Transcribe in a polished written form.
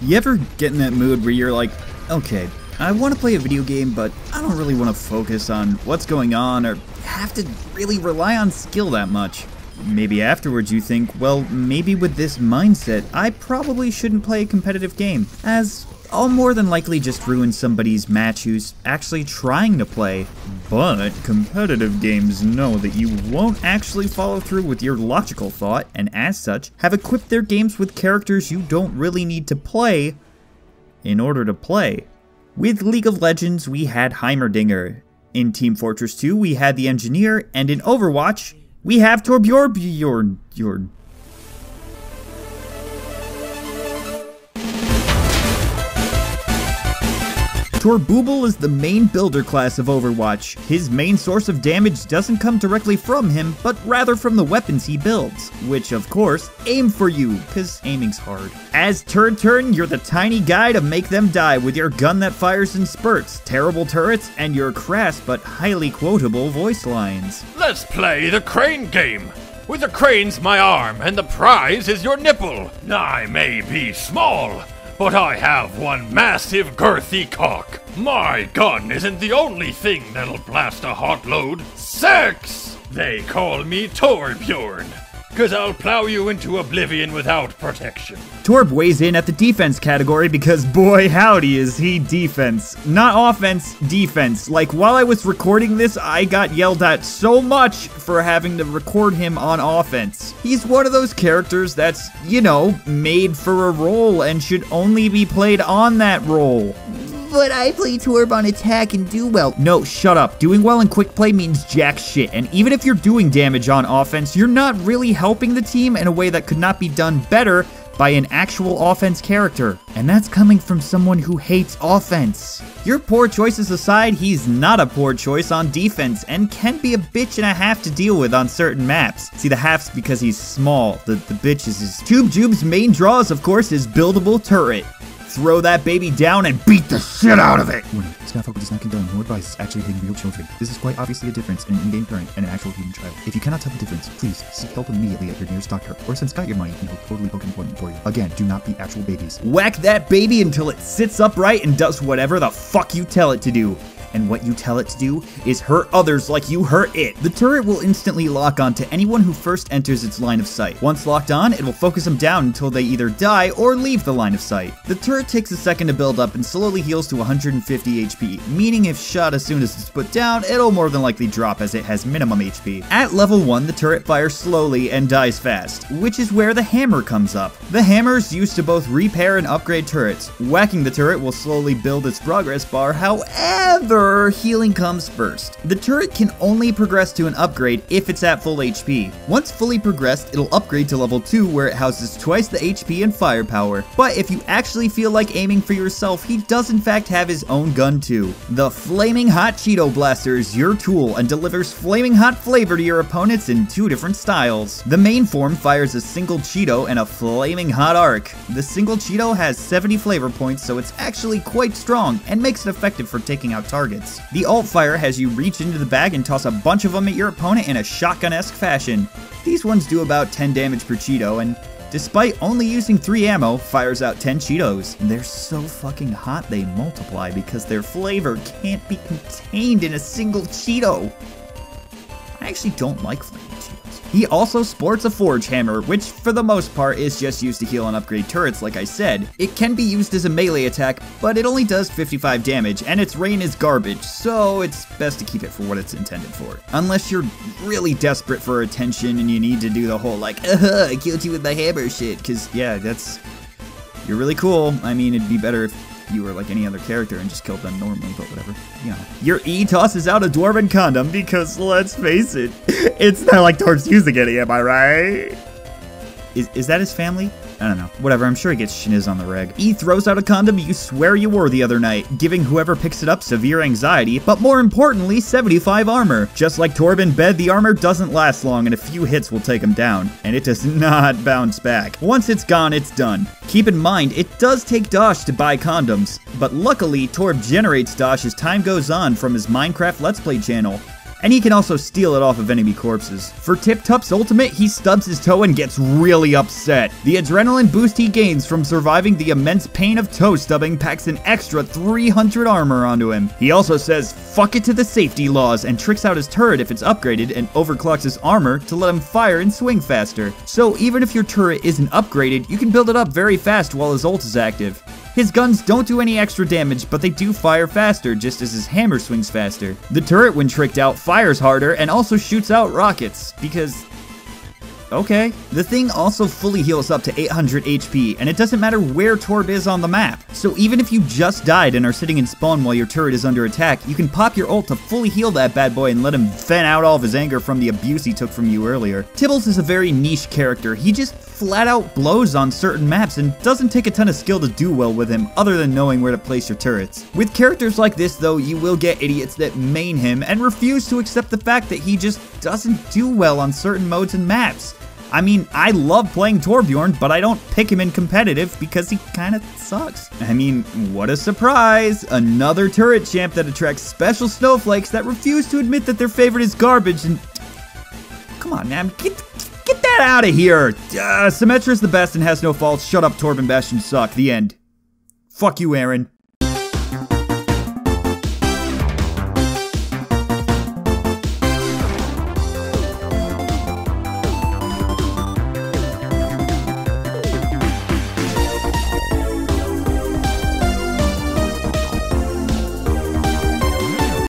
You ever get in that mood where you're like, okay, I want to play a video game, but I don't really want to focus on what's going on or have to really rely on skill that much? Maybe afterwards you think, well, maybe with this mindset, I probably shouldn't play a competitive game, as I'll more than likely just ruin somebody's match who's actually trying to play. But competitive games know that you won't actually follow through with your logical thought, and as such, have equipped their games with characters you don't really need to play in order to play. With League of Legends, we had Heimerdinger. In Team Fortress 2, we had the Engineer, and in Overwatch, we have Torbjorn. Torbooble is the main builder class of Overwatch. His main source of damage doesn't come directly from him, but rather from the weapons he builds, which of course, aim for you, cause aiming's hard. As Turn, you're the tiny guy to make them die with your gun that fires in spurts, terrible turrets, and your crass but highly quotable voice lines. Let's play the crane game. With the crane's my arm, and the prize is your nipple. I may be small, but I have one massive girthy cock. My gun isn't the only thing that'll blast a hot load. Sex! They call me Torbjorn, cause I'll plow you into oblivion without protection. Torb weighs in at the defense category because boy howdy is he defense. Not offense, defense. Like while I was recording this, I got yelled at so much for having to record him on offense. He's one of those characters that's, you know, made for a role and should only be played on that role. But I play Torb on attack and do well. No, shut up. Doing well in quick play means jack shit, and even if you're doing damage on offense, you're not really helping the team in a way that could not be done better by an actual offense character. And that's coming from someone who hates offense. Your poor choices aside, he's not a poor choice on defense and can be a bitch and a half to deal with on certain maps. See, the half's because he's small. The bitch is his. Torbjorn's main draws, of course, is buildable turret. Throw that baby down and beat the shit out of it! Warning, ScottFalco does not condone nor advise actually hitting real children. This is quite obviously a difference in an in-game parent and an actual human child. If you cannot tell the difference, please seek help immediately at your nearest doctor, or send Scott your money and he'll totally book an appointment for you. Again, do not be actual babies. Whack that baby until it sits upright and does whatever the fuck you tell it to do. And what you tell it to do is hurt others like you hurt it. The turret will instantly lock on to anyone who first enters its line of sight. Once locked on, it will focus them down until they either die or leave the line of sight. The turret takes a second to build up and slowly heals to 150 HP, meaning if shot as soon as it's put down, it'll more than likely drop as it has minimum HP. At level 1, the turret fires slowly and dies fast, which is where the hammer comes up. The hammer is used to both repair and upgrade turrets. Whacking the turret will slowly build its progress bar, however, healing comes first. The turret can only progress to an upgrade if it's at full HP. Once fully progressed, it'll upgrade to level 2 where it houses twice the HP and firepower. But if you actually feel like aiming for yourself, he does in fact have his own gun too. The Flaming Hot Cheeto Blaster is your tool and delivers flaming hot flavor to your opponents in 2 different styles. The main form fires a single Cheeto and a flaming hot arc. The single Cheeto has 70 flavor points, so it's actually quite strong and makes it effective for taking out targets. The alt fire has you reach into the bag and toss a bunch of them at your opponent in a shotgun-esque fashion. These ones do about 10 damage per Cheeto, and despite only using 3 ammo, fires out 10 Cheetos. They're so fucking hot they multiply because their flavor can't be contained in a single Cheeto. I actually don't like flaming Cheetos. He also sports a Forge Hammer, which for the most part is just used to heal and upgrade turrets like I said. It can be used as a melee attack, but it only does 55 damage, and its rain is garbage, so it's best to keep it for what it's intended for. Unless you're really desperate for attention and you need to do the whole like, I killed you with my hammer shit, cause yeah, you're really cool. I mean, it'd be better if you were like any other character and just killed them normally, but whatever, you know. Your E tosses out a Dwarven condom because, let's face it, it's not like Torb's using any, am I right? Is that his family? I don't know. Whatever, I'm sure he gets schniz on the reg. E throws out a condom you swear you wore the other night, giving whoever picks it up severe anxiety, but more importantly, 75 armor. Just like Torb in bed, the armor doesn't last long and a few hits will take him down, and it does not bounce back. Once it's gone, it's done. Keep in mind, it does take Dosh to buy condoms, but luckily, Torb generates Dosh as time goes on from his Minecraft Let's Play channel. and he can also steal it off of enemy corpses. For Tip Tup's ultimate, he stubs his toe and gets really upset. The adrenaline boost he gains from surviving the immense pain of toe stubbing packs an extra 300 armor onto him. He also says fuck it to the safety laws and tricks out his turret if it's upgraded and overclocks his armor to let him fire and swing faster. So even if your turret isn't upgraded, you can build it up very fast while his ult is active. His guns don't do any extra damage, but they do fire faster, just as his hammer swings faster. The turret, when tricked out, fires harder and also shoots out rockets, because... okay. The thing also fully heals up to 800 HP, and it doesn't matter where Torb is on the map. So even if you just died and are sitting in spawn while your turret is under attack, you can pop your ult to fully heal that bad boy and let him vent out all of his anger from the abuse he took from you earlier. Tibbles is a very niche character. He just flat out blows on certain maps and doesn't take a ton of skill to do well with him other than knowing where to place your turrets. With characters like this though, you will get idiots that main him and refuse to accept the fact that he just doesn't do well on certain modes and maps. I mean, I love playing Torbjorn, but I don't pick him in competitive because he kinda sucks. I mean, what a surprise! Another turret champ that attracts special snowflakes that refuse to admit that their favorite is garbage and... come on, man, get that out of here! Symmetra's the best and has no faults. Shut up, Torb and Bastion suck. The end. Fuck you, Aaron.